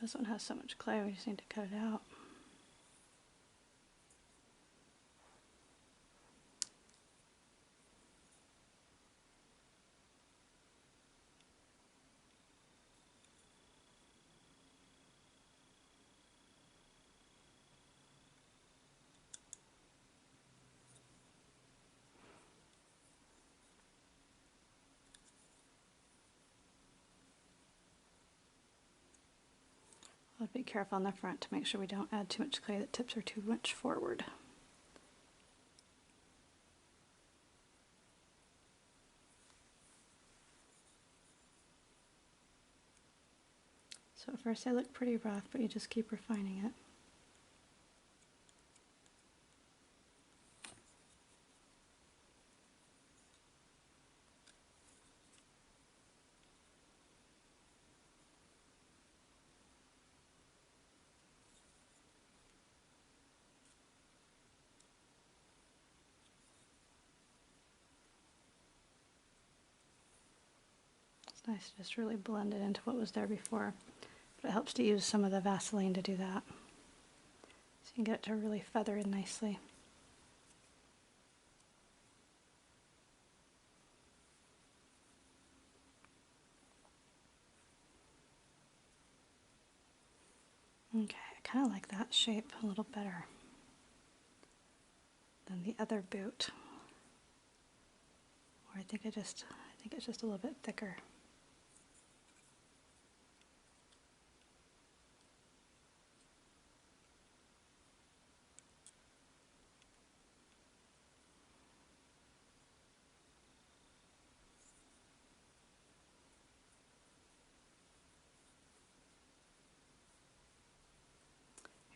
This one has so much clay, we just need to cut it out. I'll be careful on the front to make sure we don't add too much clay that tips are too much forward. So at first they look pretty rough, but you just keep refining it. It's nice to just really blend it into what was there before. But it helps to use some of the Vaseline to do that. So you can get it to really feather in nicely. Okay, I kind of like that shape a little better than the other boot. Or I think it's just a little bit thicker.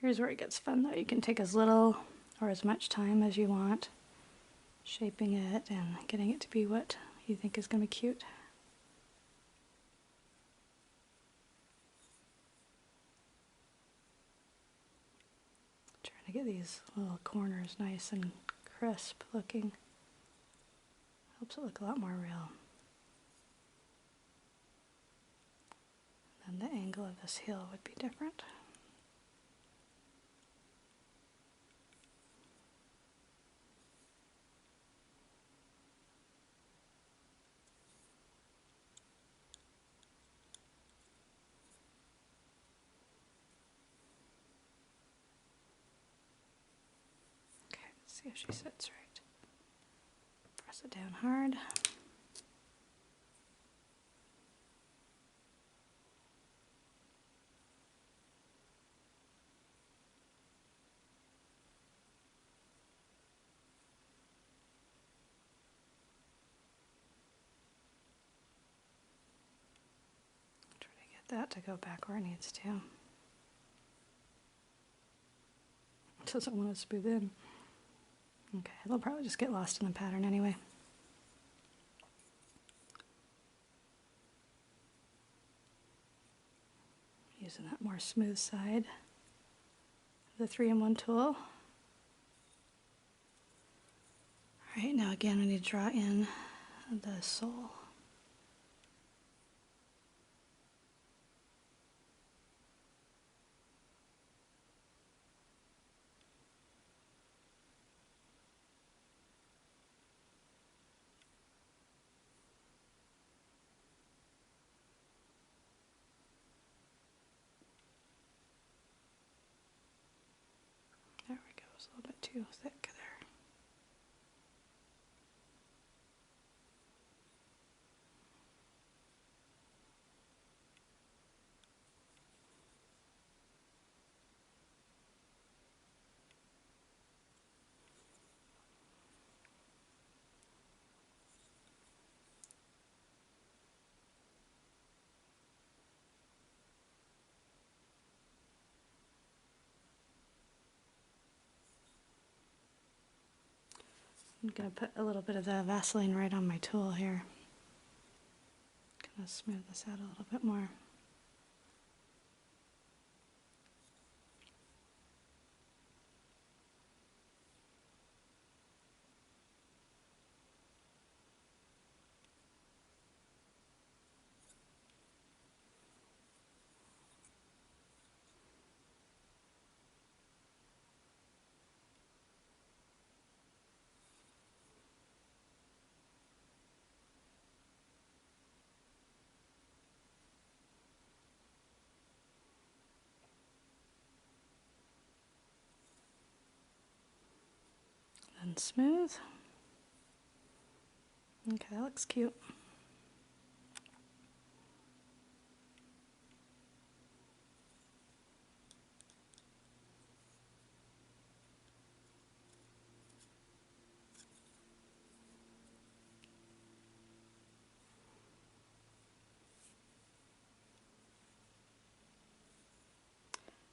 Here's where it gets fun though. You can take as little or as much time as you want, shaping it and getting it to be what you think is going to be cute. Trying to get these little corners nice and crisp looking. Helps it look a lot more real. And the angle of this heel would be different. See if she sits right. Press it down hard. Try to get that to go back where it needs to. It doesn't want to smooth in. Okay, they'll probably just get lost in the pattern anyway. Using that more smooth side of the 3-in-1 tool. Alright, now again we need to draw in the sole. There we go, it's a little bit too thick there. I'm going to put a little bit of the Vaseline right on my tool here. Kind of smooth this out a little bit more. and smooth. Okay, that looks cute.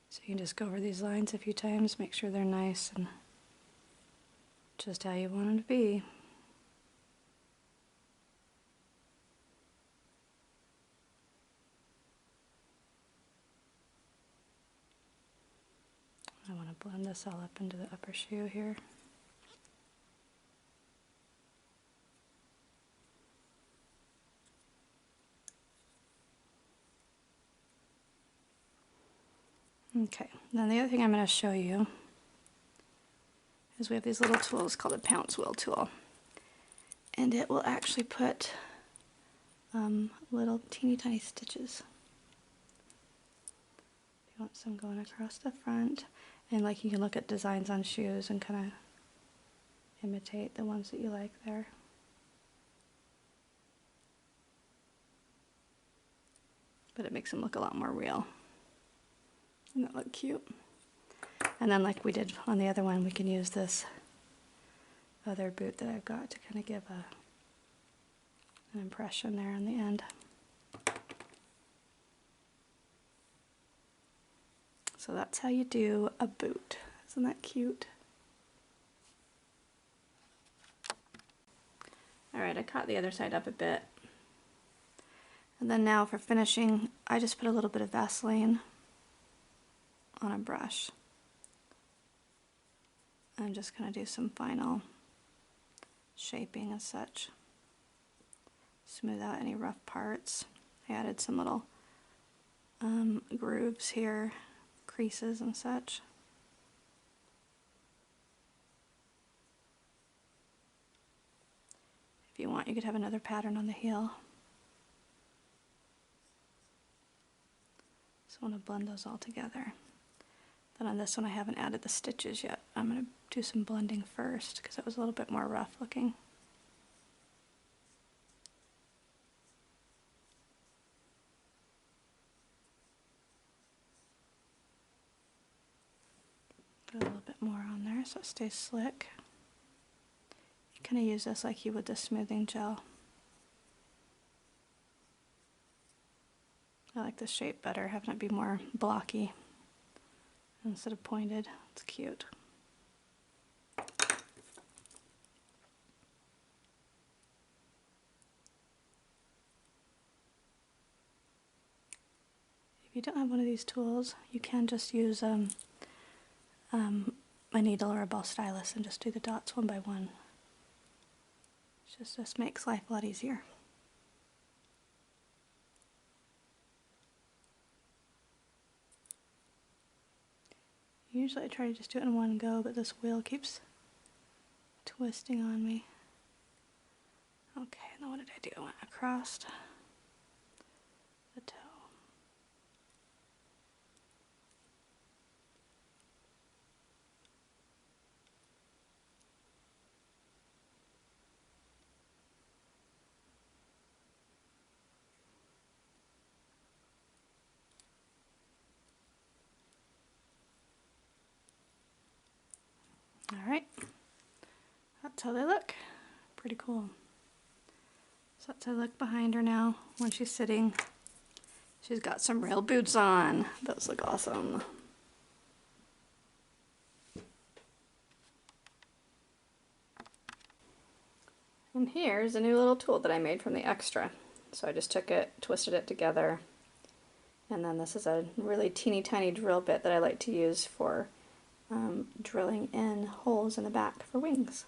So you can just go over these lines a few times, make sure they're nice and just how you want them to be. I want to blend this all up into the upper shoe here. Okay, then the other thing I'm going to show you is we have these little tools called a pounce wheel tool. And it will actually put little teeny tiny stitches. If you want some going across the front. And like you can look at designs on shoes and kind of imitate the ones that you like there. But it makes them look a lot more real. Doesn't that look cute? And then like we did on the other one, we can use this other boot that I've got to kind of give an impression there on the end. So that's how you do a boot. Isn't that cute? Alright, I caught the other side up a bit. And then now for finishing, I just put a little bit of Vaseline on a brush. I'm just going to do some final shaping and such. Smooth out any rough parts. I added some little grooves here, creases and such. If you want, you could have another pattern on the heel. So I want to blend those all together. Then on this one I haven't added the stitches yet. I'm going to do some blending first because it was a little bit more rough looking. Put a little bit more on there so it stays slick. You kind of use this like you would the smoothing gel. I like this shape better, having it be more blocky instead of pointed. It's cute. If you don't have one of these tools, you can just use a needle or a ball stylus and just do the dots one by one. It just makes life a lot easier. Usually I try to just do it in one go, but this wheel keeps twisting on me. Okay, now what did I do? I went across the toe. Alright, that's how they look. Pretty cool. So that's how I look behind her now when she's sitting. She's got some real boots on. Those look awesome. And here's a new little tool that I made from the extra. So I just took it, twisted it together, and then this is a really teeny tiny drill bit that I like to use for drilling in holes in the back for wings.